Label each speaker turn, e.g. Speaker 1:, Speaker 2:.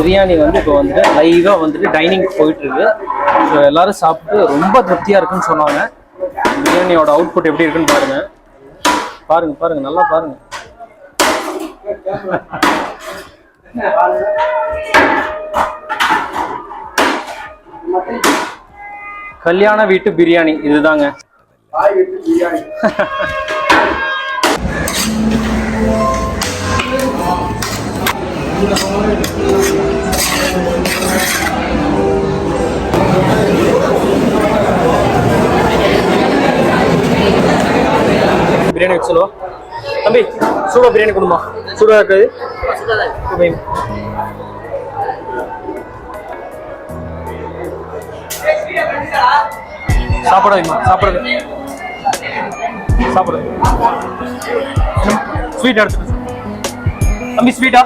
Speaker 1: பிரியாணி வந்து இப்போ வந்துட்டு லைவாக வந்துட்டு டைனிங் போயிட்டுருக்கு. ஸோ எல்லோரும் சாப்பிட்டு ரொம்ப திருப்தியாக இருக்குன்னு சொன்னாங்க. பிரியாணியோட அவுட்புட் எப்படி இருக்குன்னு பாருங்கள். பாருங்கள் நல்லா பாருங்கள். கல்யாண வீட்டு பிரியாணி இதுதாங்க. பிரியாணி வச்சலோ தம்பி, சூடா பிரியாணி கொடுமா. சூடா இருக்குது. சாப்பிட வைமா, சாப்பிடுங்க சாப்பிடுங்க. ஸ்வீட் எடுத்துட்டு தம்பி, ஸ்வீட்டா